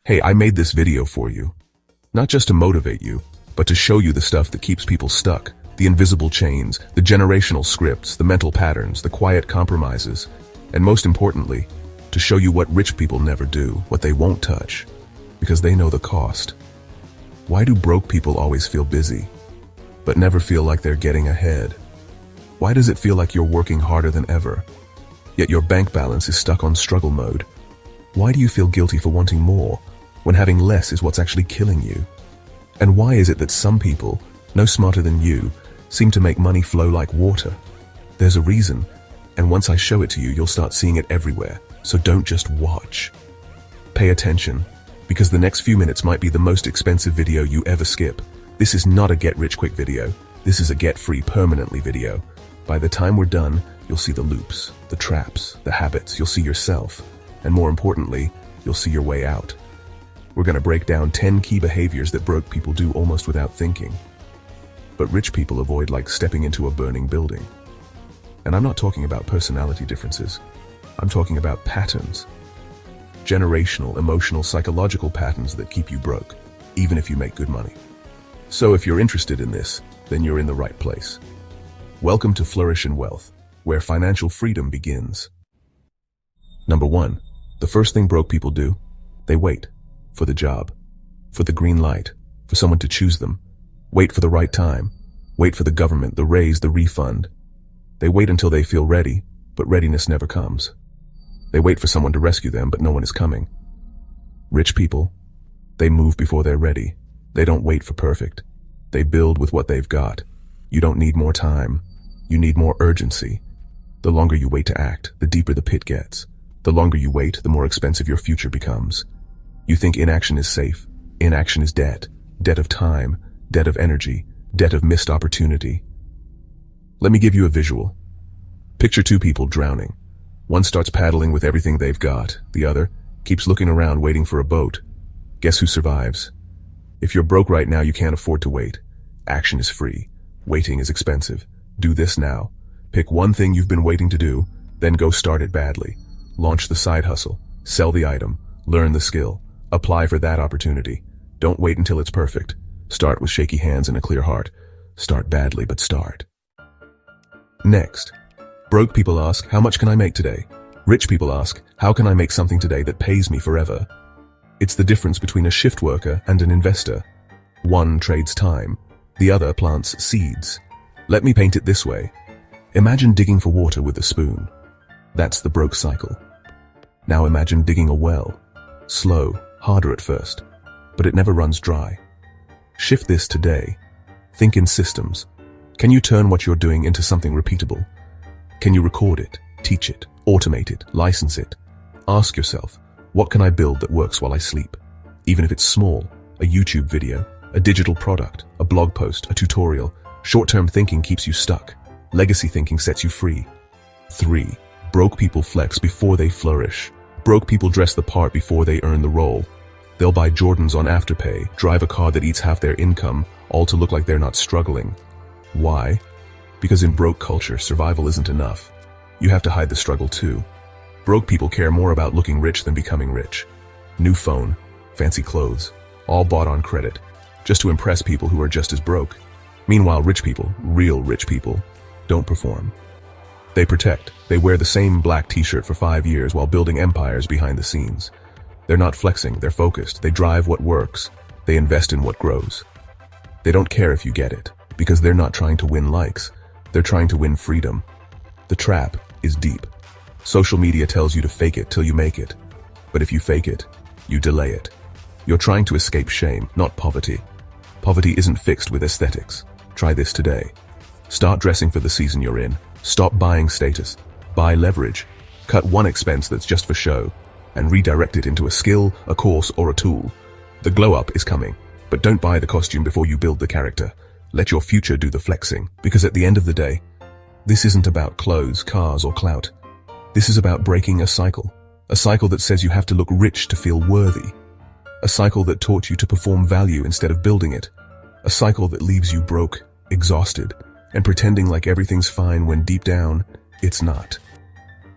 Hey, I made this video for you. Not just to motivate you, but to show you the stuff that keeps people stuck. The invisible chains, the generational scripts, the mental patterns, the quiet compromises, and most importantly, to show you what rich people never do, what they won't touch, because they know the cost. Why do broke people always feel busy, but never feel like they're getting ahead? Why does it feel like you're working harder than ever, yet your bank balance is stuck on struggle mode? Why do you feel guilty for wanting more, when having less is what's actually killing you? And why is it that some people, no smarter than you, seem to make money flow like water? There's a reason, and once I show it to you, you'll start seeing it everywhere. So don't just watch. Pay attention, because the next few minutes might be the most expensive video you ever skip. This is not a get-rich-quick video. This is a get-free permanently video. By the time we're done, you'll see the loops, the traps, the habits. You'll see yourself, and more importantly, you'll see your way out. We're going to break down 10 key behaviors that broke people do almost without thinking, but rich people avoid like stepping into a burning building. And I'm not talking about personality differences. I'm talking about patterns. Generational, emotional, psychological patterns that keep you broke, even if you make good money. So if you're interested in this, then you're in the right place. Welcome to Flourish in Wealth, where financial freedom begins. Number 1, the first thing broke people do, they wait. For the job, for the green light, for someone to choose them. Wait for the right time. Wait for the government, the raise, the refund. They wait until they feel ready, but readiness never comes. They wait for someone to rescue them, but no one is coming. Rich people, they move before they're ready. They don't wait for perfect. They build with what they've got. You don't need more time. You need more urgency. The longer you wait to act, the deeper the pit gets. The longer you wait, the more expensive your future becomes. You think inaction is safe. Inaction is debt. Debt of time, debt of energy, debt of missed opportunity. Let me give you a visual. Picture two people drowning. One starts paddling with everything they've got. The other keeps looking around waiting for a boat. Guess who survives? If you're broke right now, you can't afford to wait. Action is free. Waiting is expensive. Do this now. Pick one thing you've been waiting to do, then go start it badly. Launch the side hustle. Sell the item. Learn the skill. Apply for that opportunity. Don't wait until it's perfect. Start with shaky hands and a clear heart. Start badly, but start. Next, broke people ask, how much can I make today? Rich people ask, how can I make something today that pays me forever? It's the difference between a shift worker and an investor. One trades time, the other plants seeds. Let me paint it this way. Imagine digging for water with a spoon. That's the broke cycle. Now imagine digging a well. Slow, harder at first, but it never runs dry. Shift this today. Think in systems. Can you turn what you're doing into something repeatable? Can you record it, teach it, automate it, license it? Ask yourself, what can I build that works while I sleep? Even if it's small, a YouTube video, a digital product, a blog post, a tutorial. Short-term thinking keeps you stuck. Legacy thinking sets you free. 3. Broke people flex before they flourish. Broke people dress the part before they earn the role. They'll buy Jordans on Afterpay, drive a car that eats half their income, all to look like they're not struggling. Why? Because in broke culture, survival isn't enough. You have to hide the struggle too. Broke people care more about looking rich than becoming rich. New phone, fancy clothes, all bought on credit, just to impress people who are just as broke. Meanwhile, rich people, real rich people, don't perform. They protect. They wear the same black t-shirt for 5 years while building empires behind the scenes. They're not flexing, they're focused. They drive what works. They invest in what grows. They don't care if you get it, because they're not trying to win likes. They're trying to win freedom. The trap is deep. Social media tells you to fake it till you make it. But if you fake it, you delay it. You're trying to escape shame, not poverty. Poverty isn't fixed with aesthetics. Try this today. Start dressing for the season you're in. Stop buying status. Buy leverage. Cut one expense that's just for show and redirect it into a skill, a course, or a tool. The glow up is coming, but don't buy the costume before you build the character. Let your future do the flexing, because at the end of the day, this isn't about clothes, cars, or clout. This is about breaking a cycle that says you have to look rich to feel worthy. A cycle that taught you to perform value instead of building it. A cycle that leaves you broke, exhausted, and pretending like everything's fine when deep down, it's not.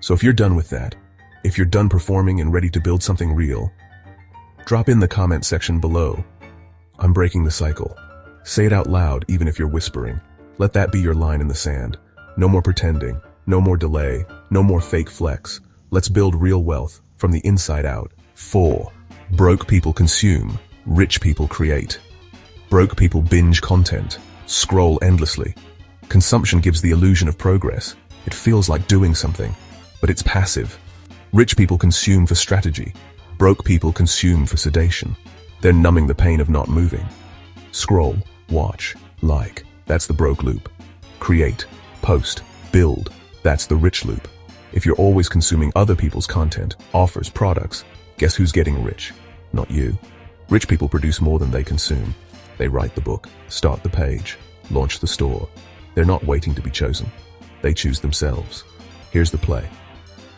So if you're done with that, if you're done performing and ready to build something real, Drop in the comment section below. I'm breaking the cycle. Say it out loud even if you're whispering. Let that be your line in the sand. No more pretending, no more delay, no more fake flex. Let's build real wealth from the inside out. 4. Broke people consume, rich people create. Broke people binge content, scroll endlessly. Consumption gives the illusion of progress. It feels like doing something, but it's passive. Rich people consume for strategy. Broke people consume for sedation. They're numbing the pain of not moving. Scroll, watch, like. That's the broke loop. Create, post, build. That's the rich loop. If you're always consuming other people's content, offers, products, guess who's getting rich? Not you. Rich people produce more than they consume. They write the book, start the page, launch the store. They're not waiting to be chosen. They choose themselves. Here's the play.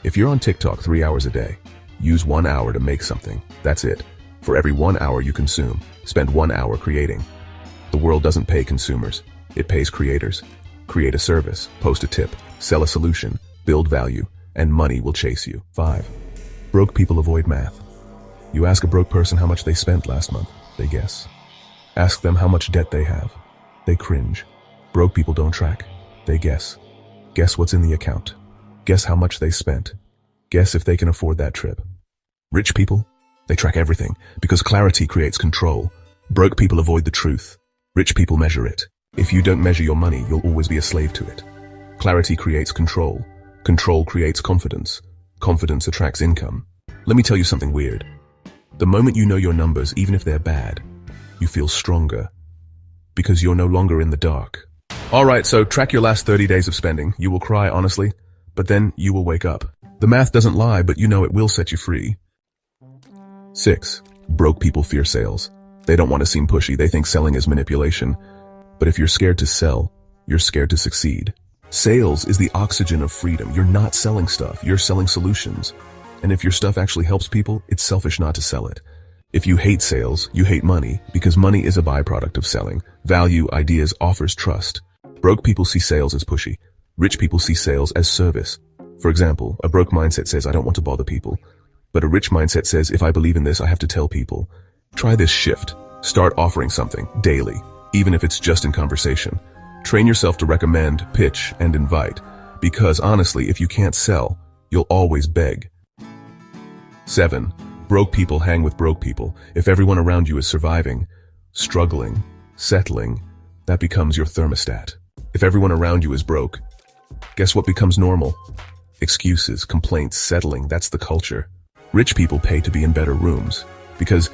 If you're on TikTok 3 hours a day, use 1 hour to make something. That's it. For every 1 hour you consume, spend 1 hour creating. The world doesn't pay consumers. It pays creators. Create a service, post a tip, sell a solution, build value, and money will chase you. 5. Broke people avoid math. You ask a broke person how much they spent last month, they guess. Ask them how much debt they have. They cringe. Broke people don't track. They guess. Guess what's in the account. Guess how much they spent. Guess if they can afford that trip. Rich people, they track everything because clarity creates control. Broke people avoid the truth. Rich people measure it. If you don't measure your money, you'll always be a slave to it. Clarity creates control. Control creates confidence. Confidence attracts income. Let me tell you something weird. The moment you know your numbers, even if they're bad, you feel stronger because you're no longer in the dark. Alright, so track your last 30 days of spending. You will cry, honestly, but then you will wake up. The math doesn't lie, but you know it will set you free. 6. Broke people fear sales. They don't want to seem pushy. They think selling is manipulation. But if you're scared to sell, you're scared to succeed. Sales is the oxygen of freedom. You're not selling stuff, you're selling solutions. And if your stuff actually helps people, it's selfish not to sell it. If you hate sales, you hate money, because money is a byproduct of selling. Value, ideas, offers, trust. Broke people see sales as pushy. Rich people see sales as service. For example, a broke mindset says, I don't want to bother people. But a rich mindset says, if I believe in this, I have to tell people. Try this shift. Start offering something daily, even if it's just in conversation. Train yourself to recommend, pitch, and invite. Because honestly, if you can't sell, you'll always beg. 7. Broke people hang with broke people. If everyone around you is surviving, struggling, settling, that becomes your thermostat. If everyone around you is broke, guess what becomes normal? Excuses, complaints, settling, that's the culture. Rich people pay to be in better rooms because,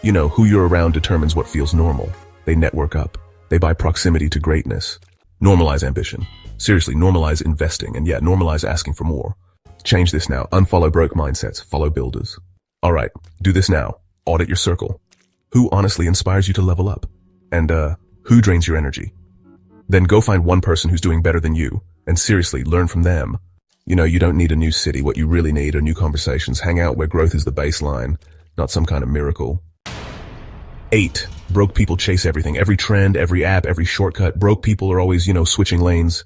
who you're around determines what feels normal. They network up. They buy proximity to greatness. Normalize ambition. Seriously, normalize investing, and normalize asking for more. Change this now. Unfollow broke mindsets. Follow builders. Alright, do this now. Audit your circle. Who honestly inspires you to level up? And who drains your energy? Then go find one person who's doing better than you, and seriously, learn from them. You don't need a new city. What you really need are new conversations. Hang out where growth is the baseline, not some kind of miracle. 8. Broke people chase everything. Every trend, every app, every shortcut. Broke people are always, switching lanes.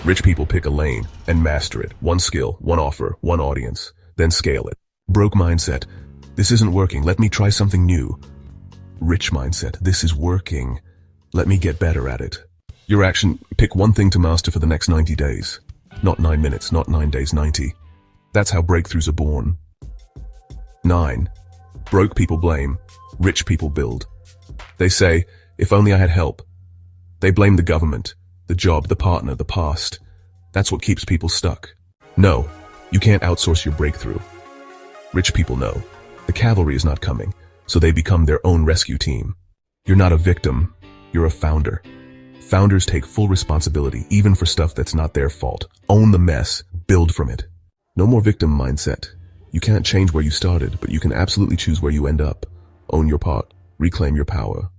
Rich people pick a lane and master it. One skill, one offer, one audience. Then scale it. Broke mindset. This isn't working. Let me try something new. Rich mindset. This is working. Let me get better at it. Your action, pick one thing to master for the next 90 days. Not 9 minutes, not 9 days, 90. That's how breakthroughs are born. 9. Broke people blame. Rich people build. They say, if only I had help. They blame the government, the job, the partner, the past. That's what keeps people stuck. No, you can't outsource your breakthrough. Rich people know. The cavalry is not coming, so they become their own rescue team. You're not a victim, you're a founder. Founders take full responsibility, even for stuff that's not their fault. Own the mess, build from it. No more victim mindset. You can't change where you started, but you can absolutely choose where you end up. Own your part, reclaim your power.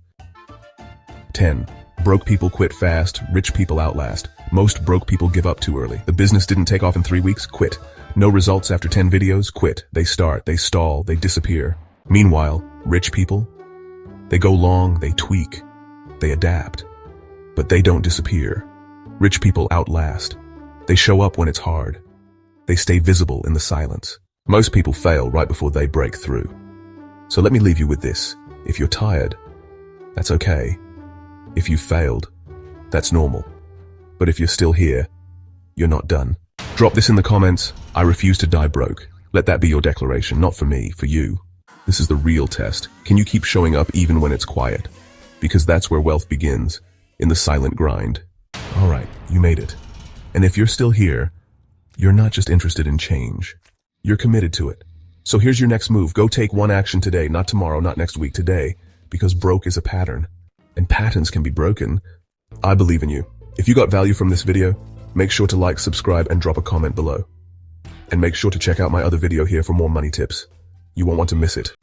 10. Broke people quit fast, rich people outlast. Most broke people give up too early. The business didn't take off in 3 weeks, quit. No results after 10 videos, quit. They start, they stall, they disappear. Meanwhile, rich people, they go long, they tweak, they adapt. But they don't disappear. Rich people outlast. They show up when it's hard. They stay visible in the silence. Most people fail right before they break through. So let me leave you with this. If you're tired, that's okay. If you've failed, that's normal. But if you're still here, you're not done. Drop this in the comments. I refuse to die broke. Let that be your declaration, not for me, for you. This is the real test. Can you keep showing up even when it's quiet? Because that's where wealth begins, in the silent grind. All right, you made it. And if you're still here, you're not just interested in change. You're committed to it. So here's your next move. Go take one action today, not tomorrow, not next week, today. Because broke is a pattern. And patterns can be broken. I believe in you. If you got value from this video, make sure to like, subscribe, and drop a comment below. And make sure to check out my other video here for more money tips. You won't want to miss it.